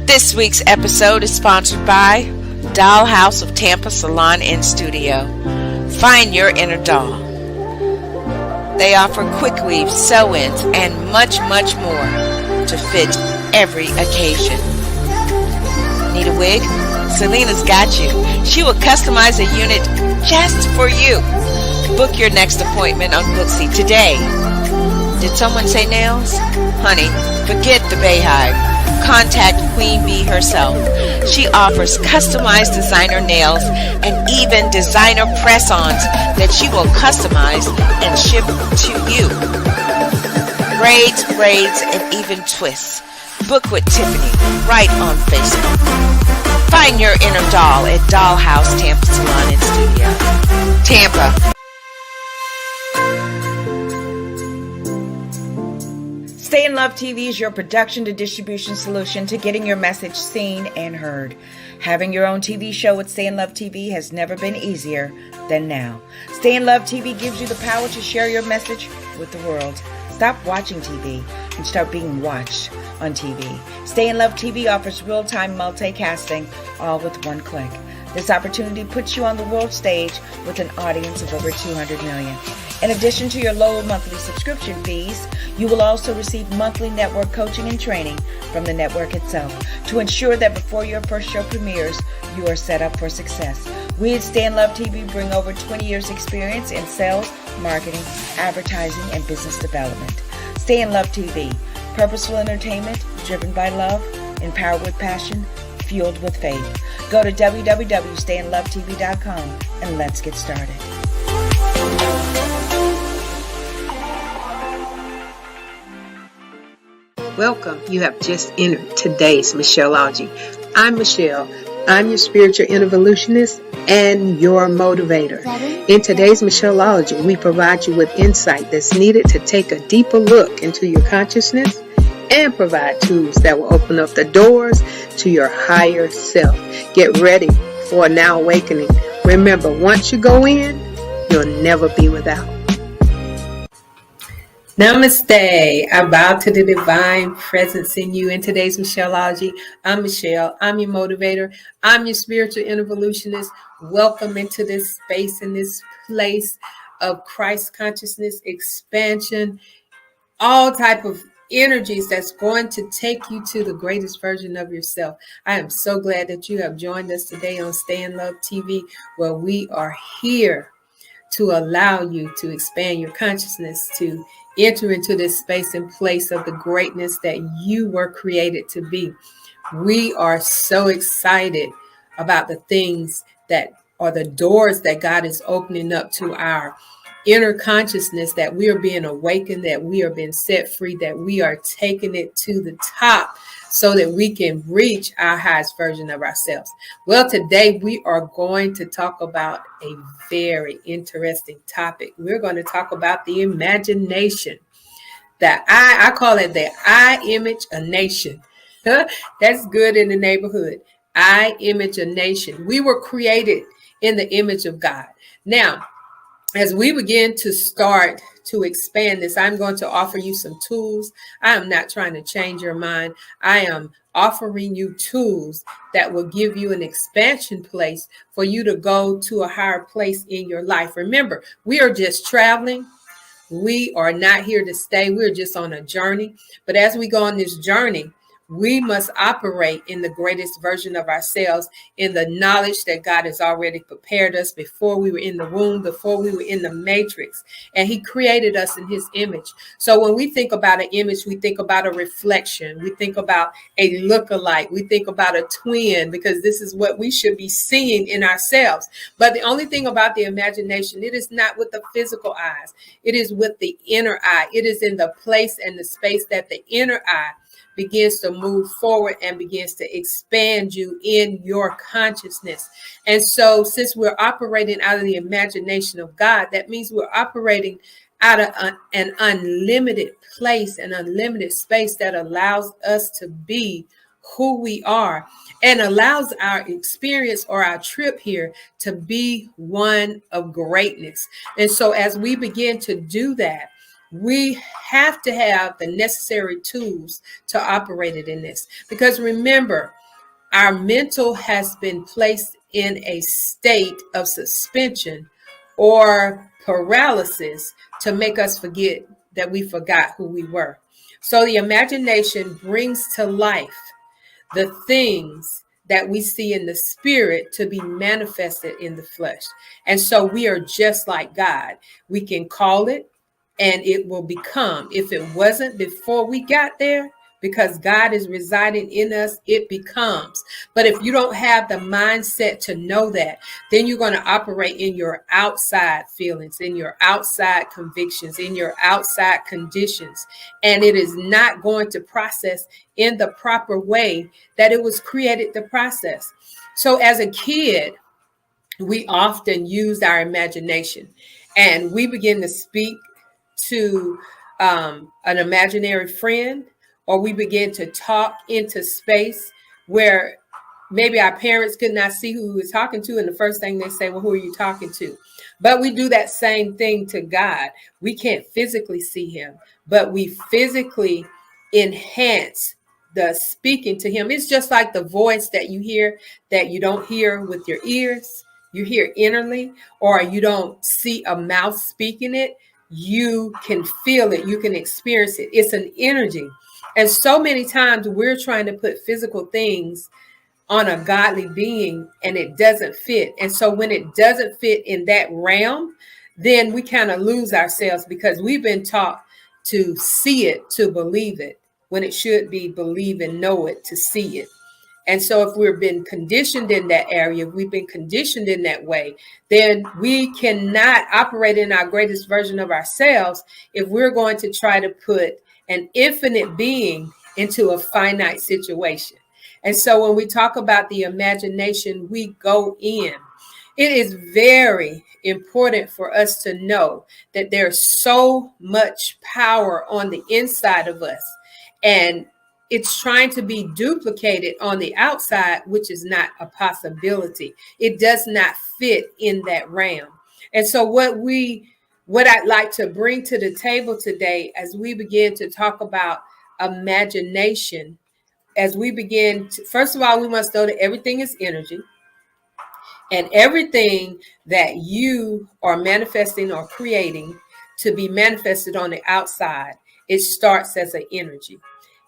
This week's episode is sponsored by Dollhouse of Tampa Salon and Studio. Find your inner doll. They offer quick weaves, sew-ins, and much, much more to fit every occasion. Need a wig? Selena's got you. She will customize a unit just for you. Book your next appointment on Booksy today. Did someone say nails? Honey, forget the Bayhive. Contact Queen Bee herself. She offers customized designer nails and even designer press-ons that she will customize and ship to you. Braids, and even twists. Book with Tiffany right on Facebook. Find your inner doll at Dollhouse Tampa Salon and Studio. Tampa. Staynlove TV is your production to distribution solution to getting your message seen and heard. Having your own TV show with Staynlove TV has never been easier than now. Staynlove TV gives you the power to share your message with the world. Stop watching TV and start being watched on TV. Staynlove TV offers real-time multicasting, all with one click. This opportunity puts you on the world stage with an audience of over 200 million. In addition to your low monthly subscription fees, you will also receive monthly network coaching and training from the network itself to ensure that before your first show premieres, you are set up for success. We at Staynlove TV bring over 20 years experience in sales, marketing, advertising, and business development. Staynlove TV, purposeful entertainment driven by love, empowered with passion, fueled with faith. Go to www.staynlovetv.com and let's get started. Welcome. You have just entered today's Michelleology. I'm Michelle. I'm your spiritual evolutionist and your motivator. In today's Michelleology, we provide you with insight that's needed to take a deeper look into your consciousness and provide tools that will open up the doors to your higher self. Get ready for a now awakening. Remember, once you go in, you'll never be without. Namaste. I bow to the divine presence in you. In today's Michelleology, I'm Michelle. I'm your motivator. I'm your spiritual evolutionist. Welcome into this space, in this place of Christ consciousness, expansion, all type of energies that's going to take you to the greatest version of yourself. I am so glad that you have joined us today on Staynlove TV, where we are here to allow you to expand your consciousness, to enter into this space and place of the greatness that you were created to be. We are so excited about the things that are the doors that God is opening up to our inner consciousness, that we are being awakened, that we are being set free, that we are taking it to the top so that we can reach our highest version of ourselves. Well, today we are going to talk about a very interesting topic. We're going to talk about the imagination. That I call it the I image a nation. That's good in the neighborhood. I image a nation. We were created in the image of God. Now, as we begin to start to expand this, I'm going to offer you some tools. I am not trying to change your mind. I am offering you tools that will give you an expansion place for you to go to a higher place in your life. Remember, we are just traveling. We are not here to stay. We're just on a journey. But as we go on this journey, we must operate in the greatest version of ourselves, in the knowledge that God has already prepared us before we were in the womb, before we were in the matrix. And he created us in his image. So when we think about an image, we think about a reflection. We think about a look-alike. We think about a twin, because this is what we should be seeing in ourselves. But the only thing about the imagination, it is not with the physical eyes. It is with the inner eye. It is in the place and the space that the inner eye begins to move forward and begins to expand you in your consciousness. And so since we're operating out of the imagination of God, that means we're operating out of an unlimited place, an unlimited space that allows us to be who we are and allows our experience or our trip here to be one of greatness. And so as we begin to do that, we have to have the necessary tools to operate it in this. Because remember, our mental has been placed in a state of suspension or paralysis to make us forget that we forgot who we were. So the imagination brings to life the things that we see in the spirit to be manifested in the flesh. And so we are just like God. We can call it and it will become. If it wasn't before we got there, because God is residing in us, it becomes. But if you don't have the mindset to know that, then you're going to operate in your outside feelings, in your outside convictions, in your outside conditions. And it is not going to process in the proper way that it was created to process. So as a kid, we often use our imagination and we begin to speak to an imaginary friend, or we begin to talk into space where maybe our parents could not see who we were talking to. And the first thing they say, well, who are you talking to? But we do that same thing to God. We can't physically see him, but we physically enhance the speaking to him. It's just like the voice that you hear that you don't hear with your ears. You hear innerly, or you don't see a mouth speaking it. You can feel it. You can experience it. It's an energy. And so many times we're trying to put physical things on a godly being and it doesn't fit. And so when it doesn't fit in that realm, then we kind of lose ourselves because we've been taught to see it, to believe it, when it should be believe and know it, to see it. And so if we've been conditioned in that area, if we've been conditioned in that way, then we cannot operate in our greatest version of ourselves if we're going to try to put an infinite being into a finite situation. And so when we talk about the imagination, we go in. It is very important for us to know that there's so much power on the inside of us. And it's trying to be duplicated on the outside, which is not a possibility. It does not fit in that realm. And so what I'd like to bring to the table today as we begin to talk about imagination, as we begin to, first of all, we must know that everything is energy. And everything that you are manifesting or creating to be manifested on the outside, it starts as an energy.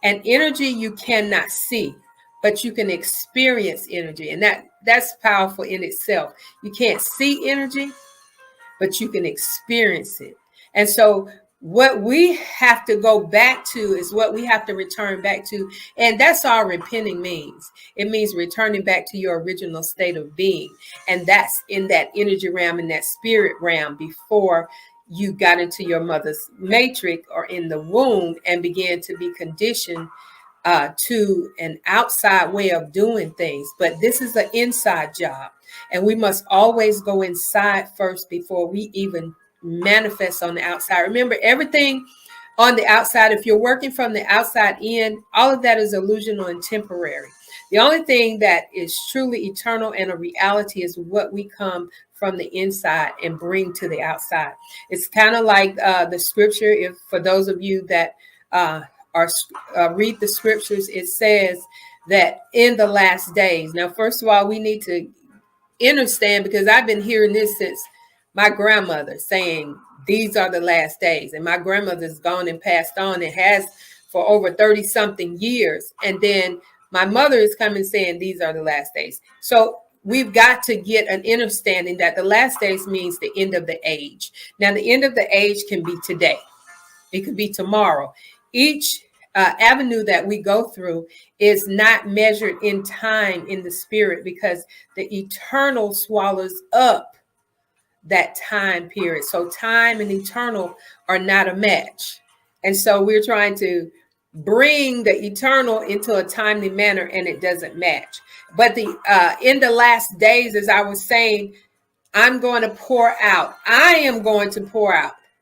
And energy you cannot see, but you can experience energy. And that's powerful in itself. You can't see energy, but you can experience it. And so what we have to go back to is what we have to return back to. And that's all repenting means. It means returning back to your original state of being. And that's in that energy realm, in that spirit realm, before you got into your mother's matrix or in the womb and began to be conditioned to an outside way of doing things. But this is an inside job. And we must always go inside first before we even manifest on the outside. Remember, everything on the outside, if you're working from the outside in, all of that is illusional and temporary. The only thing that is truly eternal and a reality is what we come from the inside and bring to the outside. It's kind of like the scripture. If for those of you that read the scriptures, it says that in the last days. Now, first of all, we need to understand, because I've been hearing this since my grandmother saying these are the last days, and my grandmother's gone and passed on and has for over 30 something years. And then my mother is coming saying these are the last days. So we've got to get an understanding that the last days means the end of the age. Now, the end of the age can be today. It could be tomorrow. Each avenue that we go through is not measured in time in the spirit, because the eternal swallows up that time period. So time and eternal are not a match. And so we're trying to bring the eternal into a timely manner, and it doesn't match. But in the last days, as I was saying, I am going to pour out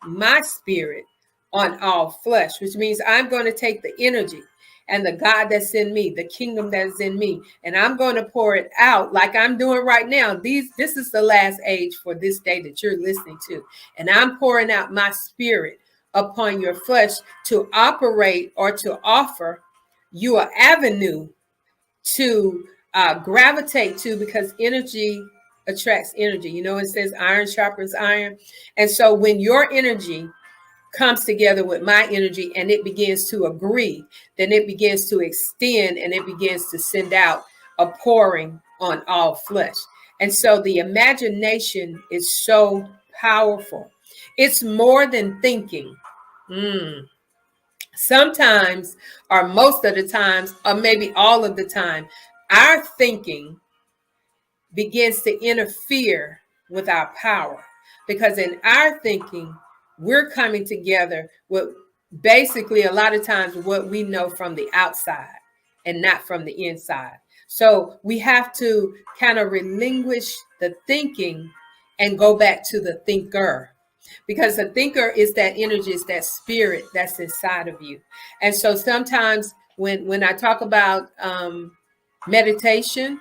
my spirit on all flesh, which means I'm going to take the energy and the God that's in me, the kingdom that's in me, and I'm going to pour it out like I'm doing right now. This is the last age for this day that you're listening to. And I'm pouring out my spirit upon your flesh to operate or to offer you an avenue to gravitate to, because energy attracts energy. You know, it says iron sharpens iron. And so when your energy comes together with my energy and it begins to agree, then it begins to extend and it begins to send out a pouring on all flesh. And so the imagination is so powerful. It's more than thinking. Sometimes, or most of the times, or maybe all of the time, our thinking begins to interfere with our power, because in our thinking, we're coming together with basically a lot of times what we know from the outside and not from the inside. So we have to kind of relinquish the thinking and go back to the thinker, because the thinker is that energy, is that spirit that's inside of you. And so sometimes when I talk about meditation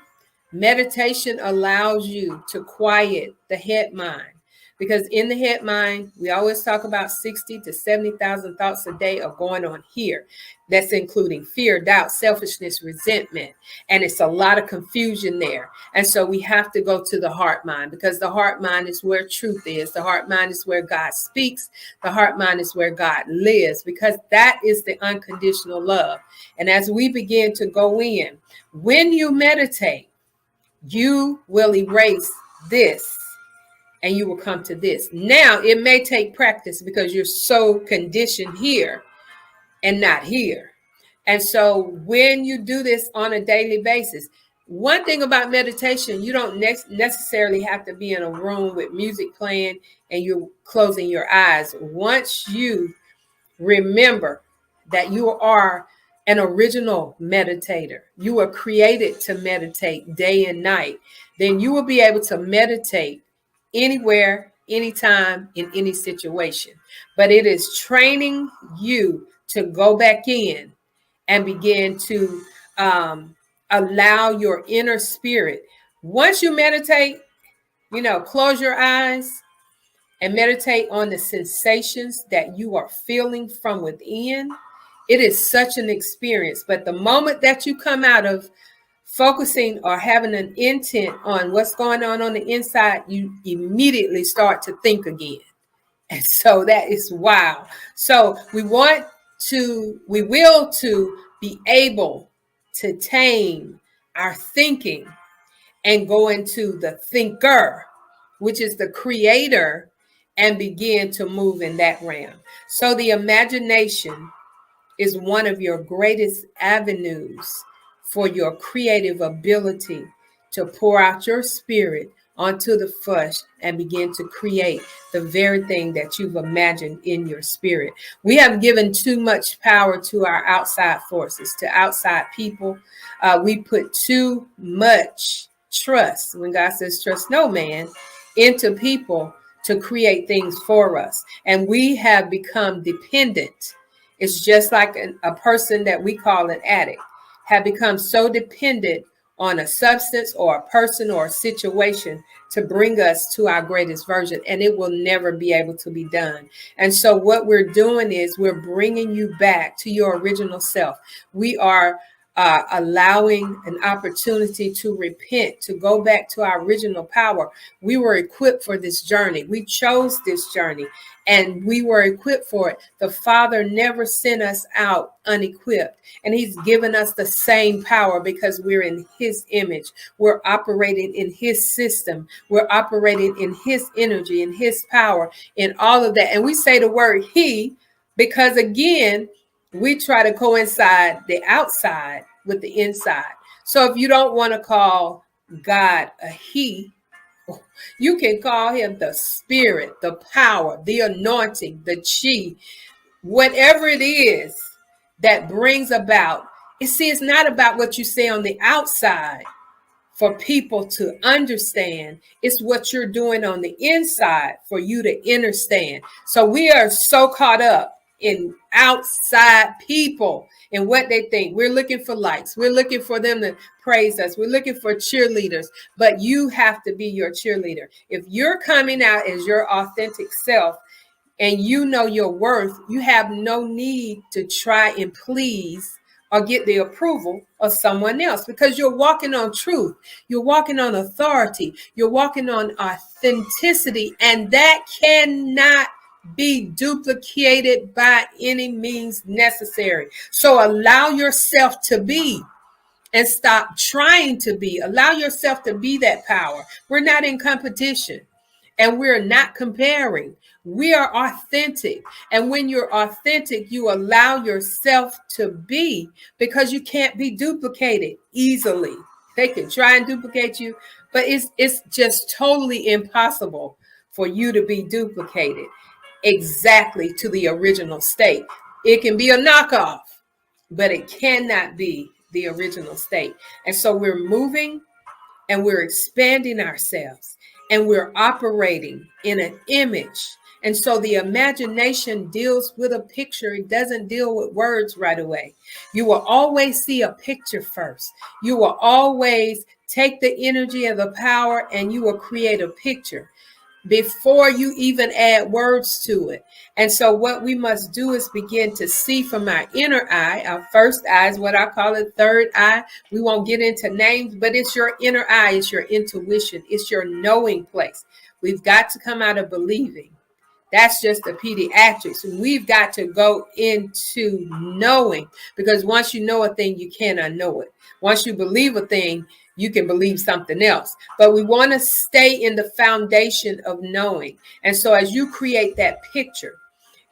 allows you to quiet the head mind, because in the head mind, we always talk about 60 to 70,000 thoughts a day are going on here. That's including fear, doubt, selfishness, resentment. And it's a lot of confusion there. And so we have to go to the heart mind, because the heart mind is where truth is. The heart mind is where God speaks. The heart mind is where God lives, because that is the unconditional love. And as we begin to go in, when you meditate, you will erase this and you will come to this. Now, it may take practice because you're so conditioned here and not here. And so when you do this on a daily basis, one thing about meditation, you don't necessarily have to be in a room with music playing and you're closing your eyes. Once you remember that you are an original meditator, you were created to meditate day and night, then you will be able to meditate anywhere, anytime, in any situation. But it is training you to go back in and begin to allow your inner spirit. Once you meditate, close your eyes and meditate on the sensations that you are feeling from within. It is such an experience. But the moment that you come out of focusing or having an intent on what's going on the inside, you immediately start to think again. And so that is wow. So we will to be able to tame our thinking and go into the thinker, which is the creator, and begin to move in that realm. So the imagination is one of your greatest avenues for your creative ability to pour out your spirit onto the flesh and begin to create the very thing that you've imagined in your spirit. We have given too much power to our outside forces, to outside people. We put too much trust, when God says trust no man, into people to create things for us. And we have become dependent. It's just like a person that we call an addict, have become so dependent on a substance or a person or a situation to bring us to our greatest version, and it will never be able to be done. And so what we're doing is we're bringing you back to your original self. We are allowing an opportunity to repent, to go back to our original power. We were equipped for this journey. We chose this journey and we were equipped for it. The Father never sent us out unequipped, and he's given us the same power because we're in his image. We're operating in his system. We're operating in his energy, in his power, in all of that. And we say the word he because, again, we try to coincide the outside with the inside. So if you don't want to call God a he, you can call him the spirit, the power, the anointing, the chi, whatever it is that brings about. It's not about what you say on the outside for people to understand. It's what you're doing on the inside for you to understand. So we are so caught up in outside people and what they think. We're looking for likes. We're looking for them to praise us. We're looking for cheerleaders, but you have to be your cheerleader. If you're coming out as your authentic self, and you know your worth, you have no need to try and please or get the approval of someone else, because you're walking on truth. You're walking on authority. You're walking on authenticity, and that cannot be duplicated by any means necessary. So allow yourself to be, and stop trying to be. Allow yourself to be that power. We're not in competition, and we're not comparing. We are authentic. And when you're authentic, you allow yourself to be, because you can't be duplicated easily. They can try and duplicate you, but it's just totally impossible for you to be duplicated exactly to the original state. It can be a knockoff, but it cannot be the original state. And so we're moving, and we're expanding ourselves, and we're operating in an image. And so the imagination deals with a picture. It doesn't deal with words right away. You will always see a picture first. You will always take the energy and the power, and you will create a picture before you even add words to it. And so what we must do is begin to see from our inner eye. Our first eye is what I call it, third eye. We won't get into names, but it's your inner eye. It's your intuition. It's your knowing place. We've got to come out of believing. That's just the pediatrics. We've got to go into knowing, because once you know a thing, you cannot know it. Once you believe a thing, you can believe something else. But we want to stay in the foundation of knowing. And so as you create that picture,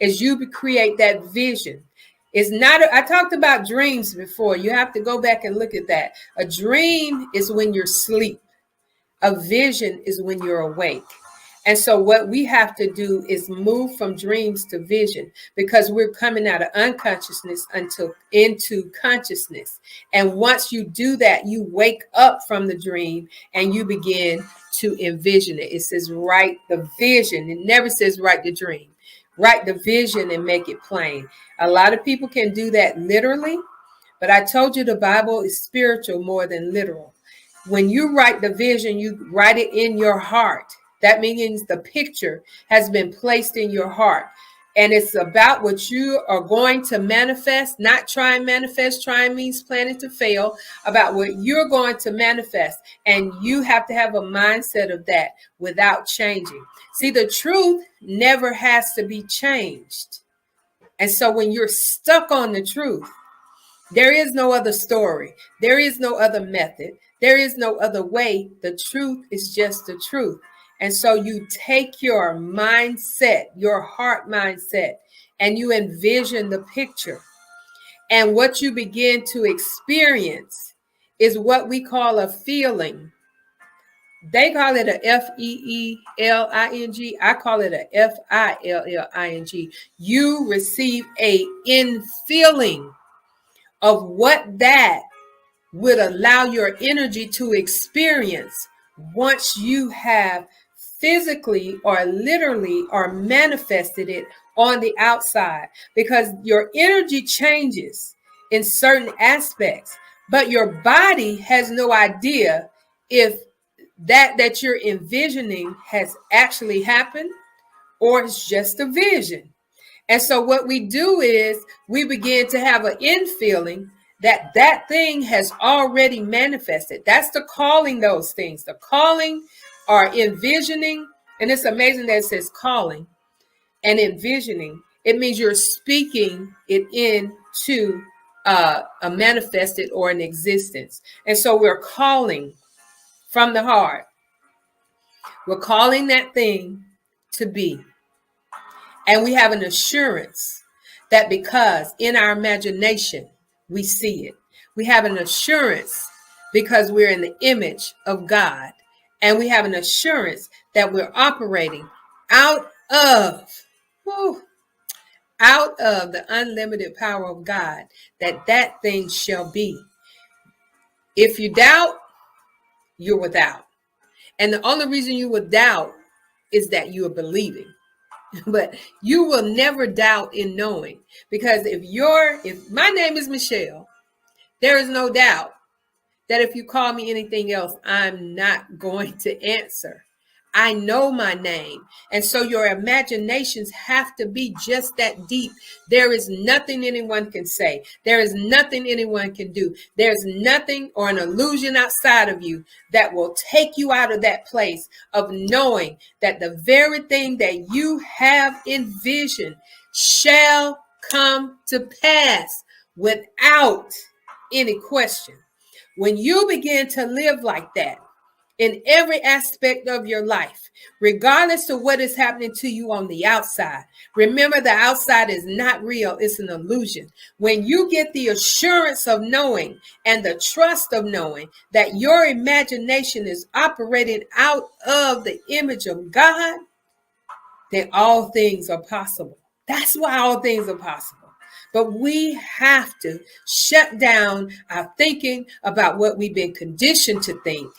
as you create that vision, it's not, I talked about dreams before. You have to go back and look at that. A dream is when you're asleep. A vision is when you're awake. And so what we have to do is move from dreams to vision, because we're coming out of unconsciousness into consciousness. And once you do that, you wake up from the dream and you begin to envision it. It says write the vision. It never says write the dream. Write the vision and make it plain. A lot of people can do that literally, but I told you the Bible is spiritual more than literal. When you write the vision, you write it in your heart. That means the picture has been placed in your heart. And it's about what you are going to manifest, not try and manifest. Trying means planning to fail. About what you're going to manifest. And you have to have a mindset of that without changing. See, the truth never has to be changed. And so when you're stuck on the truth, there is no other story. There is no other method. There is no other way. The truth is just the truth. And so you take your mindset, your heart mindset, and you envision the picture. And what you begin to experience is what we call a feeling. They call it a F-E-E-L-I-N-G. I call it a F-I-L-L-I-N-G. You receive a infilling of what that would allow your energy to experience once you have physically or literally or manifested it on the outside, because your energy changes in certain aspects, but your body has no idea if that you're envisioning has actually happened or it's just a vision. And so what we do is we begin to have an infilling that thing has already manifested. That's the calling those things. The calling or envisioning. And it's amazing that it says calling and envisioning. It means you're speaking it into a manifested or an existence. And so we're calling from the heart. We're calling that thing to be. And we have an assurance that because in our imagination, we see it. We have an assurance because we're in the image of God. And we have an assurance that we're operating out of the unlimited power of God, that thing shall be. If you doubt, you're without. And the only reason you would doubt is that you are believing. But you will never doubt in knowing, because if my name is Michelle, there is no doubt that if you call me anything else, I'm not going to answer. I know my name. And so your imaginations have to be just that deep. There is nothing anyone can say. There is nothing anyone can do. There's nothing or an illusion outside of you that will take you out of that place of knowing that the very thing that you have envisioned shall come to pass without any question. When you begin to live like that in every aspect of your life, regardless of what is happening to you on the outside, remember the outside is not real, it's an illusion. When you get the assurance of knowing and the trust of knowing that your imagination is operating out of the image of God, then all things are possible. That's why all things are possible. But we have to shut down our thinking about what we've been conditioned to think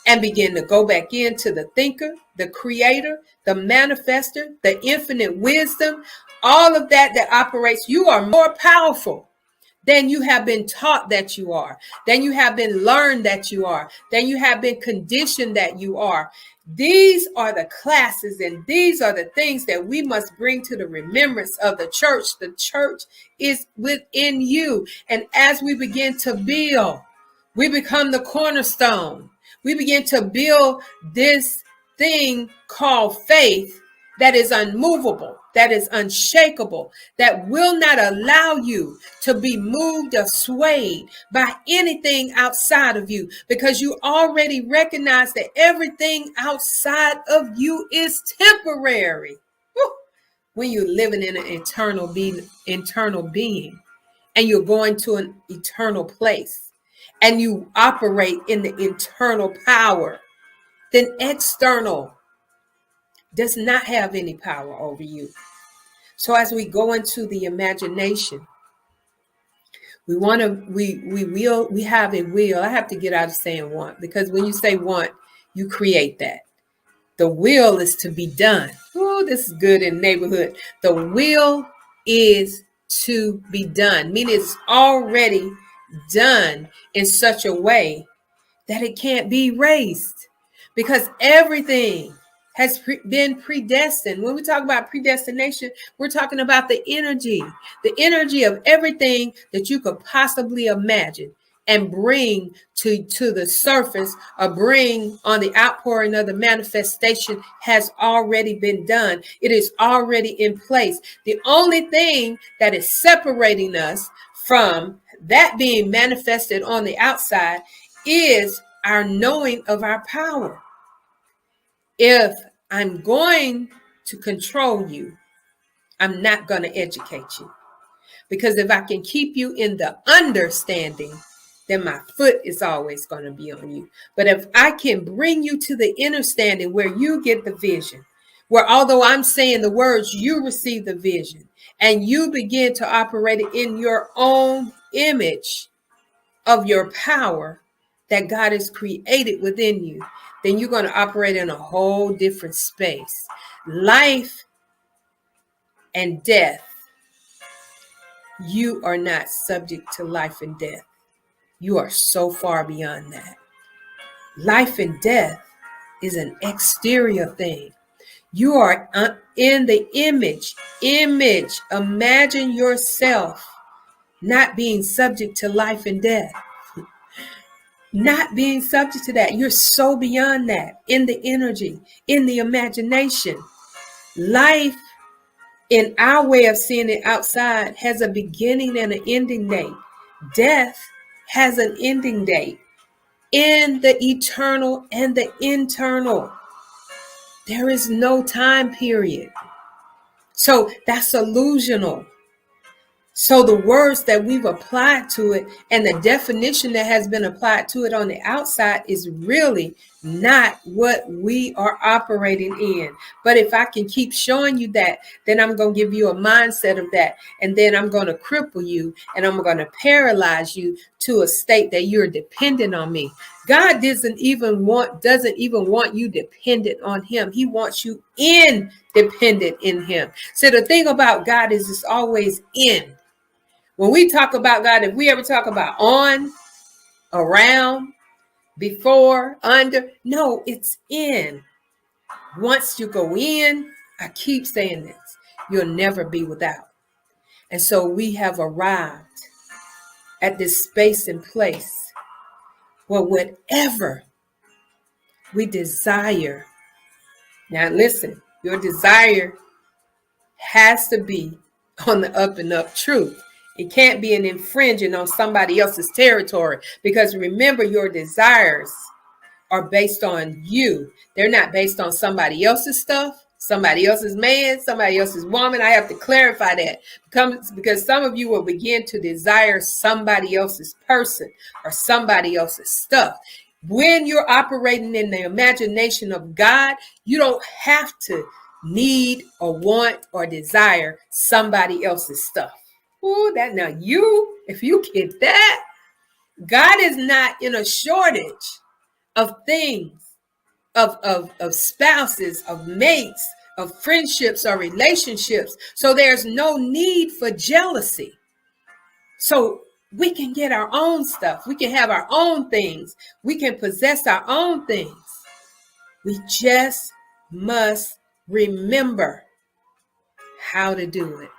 and begin to go back into the thinker, the creator, the manifester, the infinite wisdom, all of that operates. You are more powerful than you have been taught that you are, than you have been learned that you are, than you have been conditioned that you are. These are the classes and these are the things that we must bring to the remembrance of the church. The church is within you. And as we begin to build, we become the cornerstone. We begin to build this thing called faith that is unmovable, that is unshakable, that will not allow you to be moved or swayed by anything outside of you, because you already recognize that everything outside of you is temporary. Whew. When you're living in an eternal being, and you're going to an eternal place, and you operate in the internal power, then external does not have any power over you. So as we go into the imagination, we have a will. I have to get out of saying want, because when you say want, you create that. The will is to be done. Oh, this is good in neighborhood. The will is to be done, meaning it's already done in such a way that it can't be erased, because everything has been predestined. When we talk about predestination, we're talking about the energy of everything that you could possibly imagine and bring to the surface, or bring on the outpouring of the manifestation, has already been done. It is already in place. The only thing that is separating us from that being manifested on the outside is our knowing of our power. If I'm going to control you, I'm not going to educate you. Because if I can keep you in the understanding, then my foot is always going to be on you. But if I can bring you to the understanding where you get the vision, where although I'm saying the words, you receive the vision, and you begin to operate in your own image of your power that God has created within you, then you're going to operate in a whole different space. Life and death. You are not subject to life and death. You are so far beyond that. Life and death is an exterior thing. You are in the image. Imagine yourself not being subject to life and death. Not being subject to that. You're so beyond that, in the energy, in the imagination. Life, in our way of seeing it outside, has a beginning and an ending date. Death has an ending date. In the eternal and the internal, there is no time period. So that's illusional. So the words that we've applied to it and the definition that has been applied to it on the outside is really not what we are operating in. But if I can keep showing you that, then I'm going to give you a mindset of that. And then I'm going to cripple you, and I'm going to paralyze you to a state that you're dependent on me. God doesn't even want you dependent on him. He wants you independent in him. So the thing about God is it's always in. When we talk about God, if we ever talk about on, around, before, under, no, it's in. Once you go in, I keep saying this, you'll never be without. And so we have arrived at this space and place where whatever we desire, now listen, your desire has to be on the up and up truth. It can't be an infringing on somebody else's territory, because remember, your desires are based on you. They're not based on somebody else's stuff, somebody else's man, somebody else's woman. I have to clarify that, because some of you will begin to desire somebody else's person or somebody else's stuff. When you're operating in the imagination of God, you don't have to need or want or desire somebody else's stuff. Ooh, that now if you get that, God is not in a shortage of things, of spouses, of mates, of friendships or relationships. So there's no need for jealousy. So we can get our own stuff. We can have our own things. We can possess our own things. We just must remember how to do it.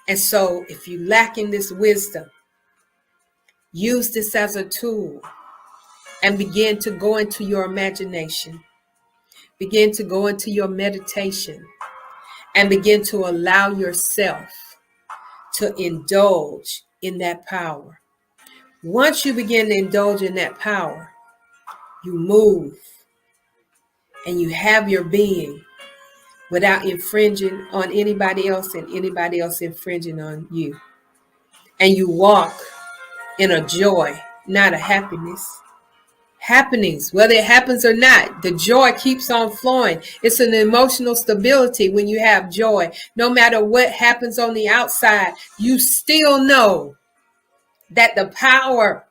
And so if you lack in this wisdom, use this as a tool and begin to go into your imagination. Begin to go into your meditation and begin to allow yourself to indulge in that power. Once you begin to indulge in that power, you move and you have your being without infringing on anybody else and anybody else infringing on you. And you walk in a joy, not a happiness. Happenings, whether it happens or not, the joy keeps on flowing. It's an emotional stability when you have joy. No matter what happens on the outside, you still know that the power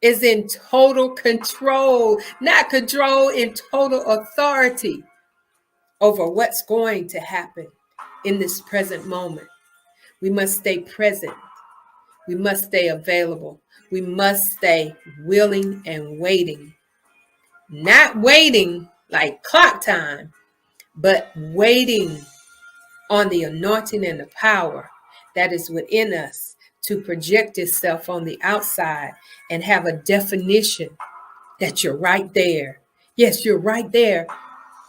is in total control, not control, in total authority over what's going to happen in this present moment. We must stay present. We must stay available. We must stay willing and waiting. Not waiting like clock time, but waiting on the anointing and the power that is within us to project itself on the outside and have a definition that you're right there. Yes, you're right there,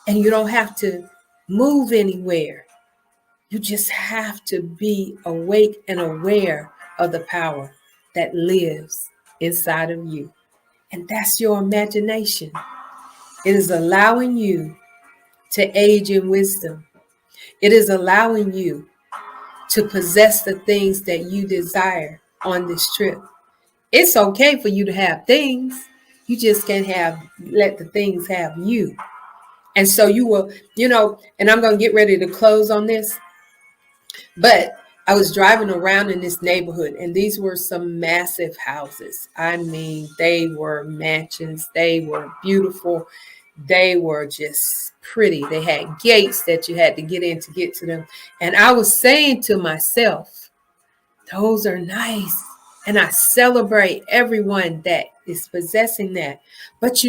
and you don't have to move anywhere. You just have to be awake and aware of the power that lives inside of you. And that's your imagination. It is allowing you to age in wisdom. It is allowing you to possess the things that you desire on this trip. It's okay for you to have things. You just can't let the things have you. And so you will, and I'm going to get ready to close on this. But I was driving around in this neighborhood, and these were some massive houses. I mean, they were mansions. They were beautiful. They were just pretty. They had gates that you had to get in to get to them. And I was saying to myself, those are nice. And I celebrate everyone that is possessing that. But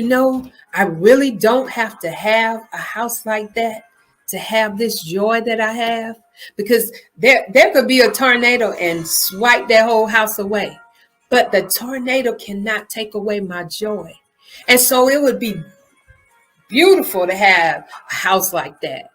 I really don't have to have a house like that to have this joy that I have. Because there could be a tornado and swipe that whole house away. But the tornado cannot take away my joy. And so it would be beautiful to have a house like that.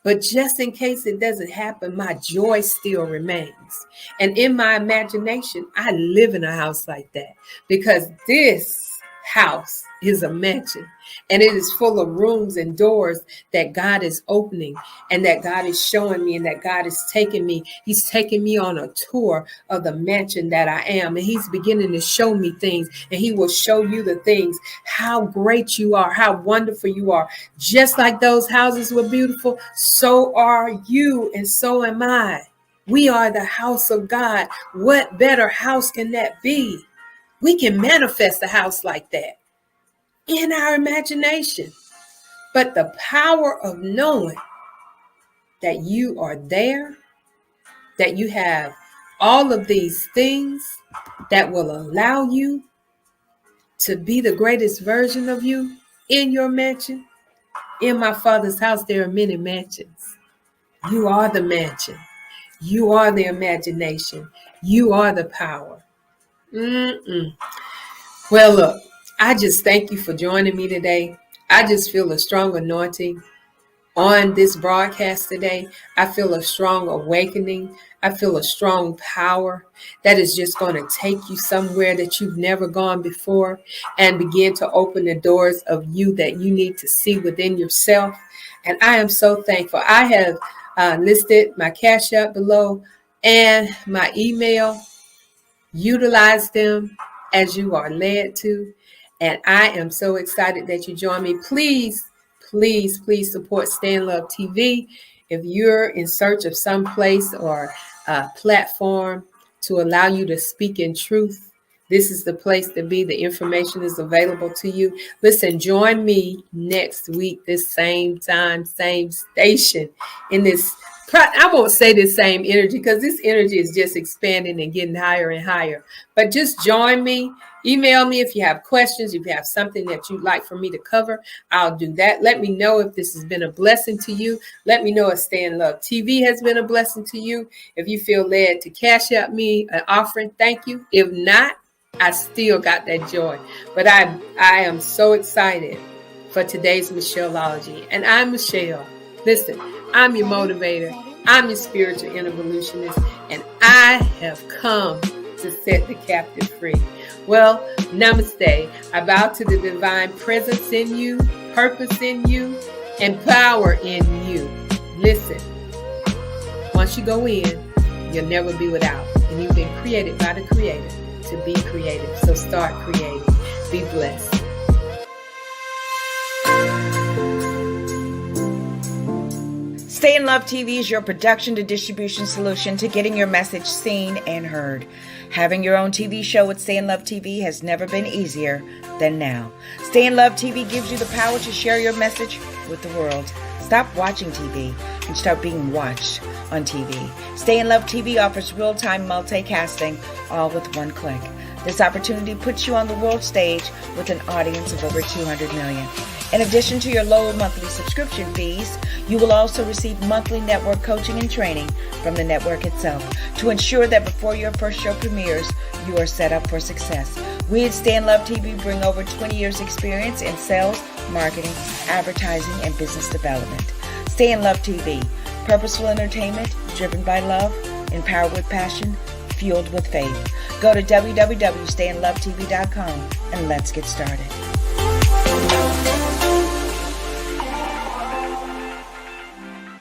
But just in case it doesn't happen, my joy still remains. And in my imagination, I live in a house like that, because this house is a mansion, and it is full of rooms and doors that God is opening, and that God is showing me, and that God is taking me. He's taking me on a tour of the mansion that I am, and he's beginning to show me things, and he will show you the things, how great you are, how wonderful you are. Just like those houses were beautiful, so are you, and so am I. We are the house of God. What better house can that be? We can manifest a house like that in our imagination. But the power of knowing that you are there, that you have all of these things that will allow you to be the greatest version of you in your mansion, In my Father's house, there are many mansions. You are the mansion. You are the imagination. You are the power. Well, look, I just thank you for joining me today. I just feel a strong anointing on this broadcast today. I feel a strong awakening. I feel a strong power that is just going to take you somewhere that you've never gone before and begin to open the doors of you that you need to see within yourself. And I am so thankful. I have listed my Cash App below and my email. Utilize them as you are led to. And I am so excited that you join me. Please support Staynlove TV. If you're in search of some place or a platform to allow you to speak in truth, this is the place to be. The information is available to you. Listen, join me next week, this same time, same station, in this. I won't say the same energy because this energy is just expanding and getting higher and higher. But just join me. Email me if you have questions, if you have something that you'd like for me to cover, I'll do that. Let me know if this has been a blessing to you. Let me know if Staynlove TV has been a blessing to you. If you feel led to cash out me an offering, thank you. If not, I still got that joy. But I am so excited for today's Michelleology. And I'm Michelle. Listen, I'm your motivator. I'm your spiritual evolutionist. And I have come to set the captive free. Well, namaste. I bow to the divine presence in you, purpose in you, and power in you. Listen, once you go in, you'll never be without. And you've been created by the Creator to be creative. So start creating. Be blessed. Staynlove TV is your production to distribution solution to getting your message seen and heard. Having your own TV show with Staynlove TV has never been easier than now. Staynlove TV gives you the power to share your message with the world. Stop watching TV and start being watched on TV. Staynlove TV offers real-time multicasting, all with one click. This opportunity puts you on the world stage with an audience of over 200 million. In addition to your low monthly subscription fees, you will also receive monthly network coaching and training from the network itself to ensure that before your first show premieres, you are set up for success. We at Staynlove TV bring over 20 years experience in sales, marketing, advertising, and business development. Staynlove TV, purposeful entertainment driven by love, empowered with passion, fueled with faith. Go to www.staynlovetv.com and let's get started.